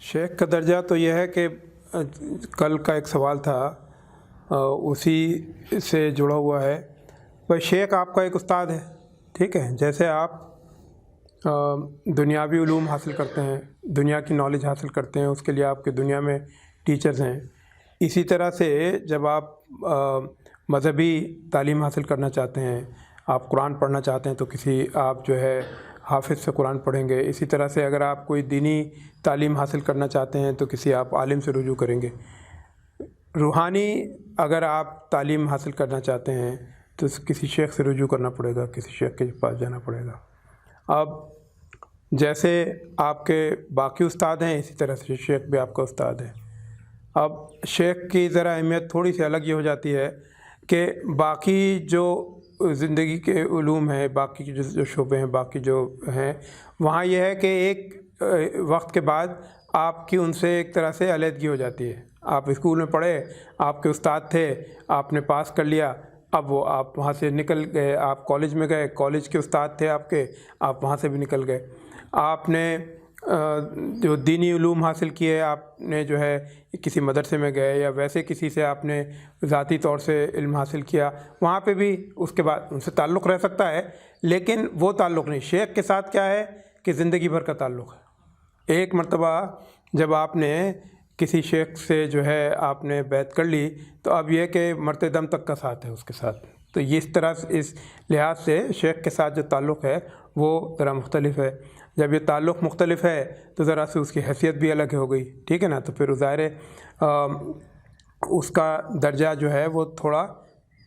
شیخ کا درجہ تو یہ ہے کہ کل کا ایک سوال تھا اسی سے جڑا ہوا ہے۔ بھائی شیخ آپ کا ایک استاد ہے، ٹھیک ہے، جیسے آپ دنیاوی علوم حاصل کرتے ہیں، دنیا کی نالج حاصل کرتے ہیں، اس کے لیے آپ کے دنیا میں ٹیچرز ہیں، اسی طرح سے جب آپ مذہبی تعلیم حاصل کرنا چاہتے ہیں، آپ قرآن پڑھنا چاہتے ہیں تو کسی آپ جو ہے حافظ سے قرآن پڑھیں گے، اسی طرح سے اگر آپ کوئی دینی تعلیم حاصل کرنا چاہتے ہیں تو کسی آپ عالم سے رجوع کریں گے۔ روحانی اگر آپ تعلیم حاصل کرنا چاہتے ہیں تو کسی شیخ سے رجوع کرنا پڑے گا، کسی شیخ کے پاس جانا پڑے گا۔ اب جیسے آپ کے باقی استاد ہیں اسی طرح سے شیخ بھی آپ کا استاد ہے۔ اب شیخ کی ذرا اہمیت تھوڑی سی الگ یہ ہو جاتی ہے کہ باقی جو زندگی کے علوم ہیں، باقی جو شعبے ہیں، باقی جو ہیں، وہاں یہ ہے کہ ایک وقت کے بعد آپ کی ان سے ایک طرح سے علیحدگی ہو جاتی ہے۔ آپ اسکول میں پڑھے، آپ کے استاد تھے، آپ نے پاس کر لیا، اب وہ آپ وہاں سے نکل گئے، آپ کالج میں گئے، کالج کے استاد تھے آپ کے، آپ وہاں سے بھی نکل گئے۔ آپ نے جو دینی علوم حاصل کیے، آپ نے جو ہے کسی مدرسے میں گئے یا ویسے کسی سے آپ نے ذاتی طور سے علم حاصل کیا، وہاں پہ بھی اس کے بعد ان سے تعلق رہ سکتا ہے، لیکن وہ تعلق نہیں۔ شیخ کے ساتھ کیا ہے کہ زندگی بھر کا تعلق ہے۔ ایک مرتبہ جب آپ نے کسی شیخ سے جو ہے آپ نے بیعت کر لی تو اب یہ کہ مرتے دم تک کا ساتھ ہے اس کے ساتھ۔ تو یہ اس طرح اس لحاظ سے شیخ کے ساتھ جو تعلق ہے وہ ذرا مختلف ہے۔ جب یہ تعلق مختلف ہے تو ذرا سے اس کی حیثیت بھی الگ ہو گئی، ٹھیک ہے نا، تو پھر ظاہر اس کا درجہ جو ہے وہ تھوڑا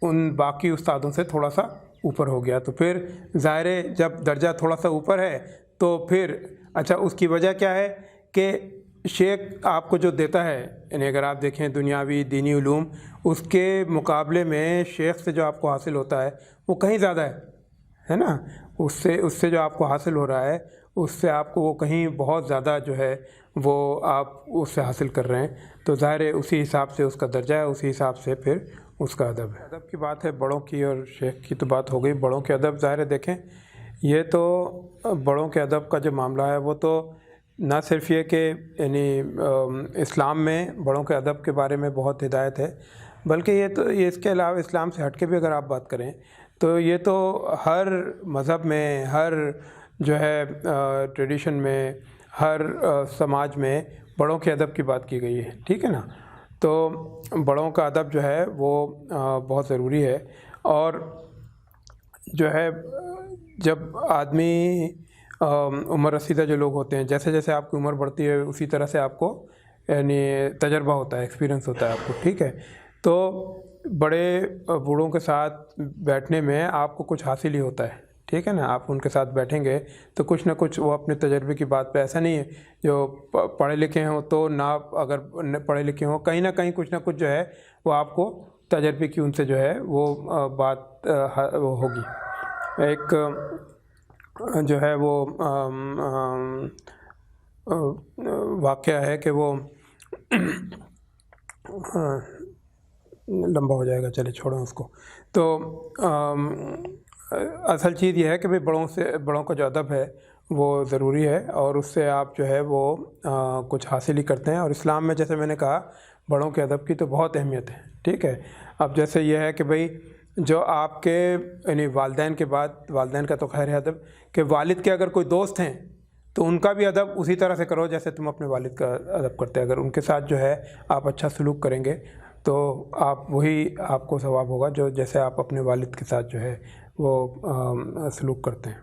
ان باقی استادوں سے تھوڑا سا اوپر ہو گیا۔ تو پھر ظاہر جب درجہ تھوڑا سا اوپر ہے تو پھر اچھا اس کی وجہ کیا ہے کہ شیخ آپ کو جو دیتا ہے، یعنی اگر آپ دیکھیں دنیاوی دینی علوم، اس کے مقابلے میں شیخ سے جو آپ کو حاصل ہوتا ہے وہ کہیں زیادہ ہے نا، اس سے جو آپ کو حاصل ہو رہا ہے اس سے آپ کو وہ کہیں بہت زیادہ جو ہے وہ آپ اس سے حاصل کر رہے ہیں۔ تو ظاہر ہے اسی حساب سے اس کا درجہ ہے، اسی حساب سے پھر اس کا ادب ہے۔ ادب کی بات ہے بڑوں کی، اور شیخ کی تو بات ہو گئی بڑوں کے ادب۔ ظاہر ہے دیکھیں یہ تو بڑوں کے ادب کا جو معاملہ ہے وہ تو نہ صرف یہ کہ یعنی اسلام میں بڑوں کے ادب کے بارے میں بہت ہدایت ہے، بلکہ یہ اس کے علاوہ اسلام سے ہٹ کے بھی اگر آپ بات کریں تو یہ تو ہر مذہب میں، ہر جو ہے ٹریڈیشن میں، ہر سماج میں بڑوں کے ادب کی بات کی گئی ہے، ٹھیک ہے نا۔ تو بڑوں کا ادب جو ہے وہ بہت ضروری ہے، اور جو ہے جب آدمی عمر رسیدہ جو لوگ ہوتے ہیں، جیسے جیسے آپ کی عمر بڑھتی ہے اسی طرح سے آپ کو یعنی تجربہ ہوتا ہے، ایکسپیرینس ہوتا ہے آپ کو، ٹھیک ہے۔ تو بڑے بوڑھوں کے ساتھ بیٹھنے میں آپ کو کچھ حاصل ہی ہوتا ہے، ٹھیک ہے نا۔ آپ ان کے ساتھ بیٹھیں گے تو کچھ نہ کچھ وہ اپنے تجربے کی بات پہ، ایسا نہیں ہے جو پڑھے لکھے ہوں تو نہ، اگر پڑھے لکھے ہوں کہیں نہ کہیں کچھ نہ کچھ جو ہے وہ آپ کو تجربے کی ان سے جو ہے وہ بات ہوگی۔ ایک جو ہے وہ واقعہ ہے کہ وہ لمبا ہو جائے گا، چلے چھوڑیں اس کو۔ تو اصل چیز یہ ہے کہ بڑوں کا جو ادب ہے وہ ضروری ہے، اور اس سے آپ جو ہے وہ کچھ حاصل ہی کرتے ہیں۔ اور اسلام میں جیسے میں نے کہا بڑوں کے ادب کی تو بہت اہمیت ہے، ٹھیک ہے۔ اب جیسے یہ ہے کہ بھئی جو آپ کے یعنی والدین کے بعد، والدین کا تو خیر ہے ادب، کہ والد کے اگر کوئی دوست ہیں تو ان کا بھی ادب اسی طرح سے کرو جیسے تم اپنے والد کا ادب کرتے ہیں۔ اگر ان کے ساتھ جو ہے آپ اچھا سلوک کریں گے تو وہی آپ کو ثواب ہوگا جو جیسے آپ اپنے والد کے ساتھ جو ہے وہ سلوک کرتے ہیں۔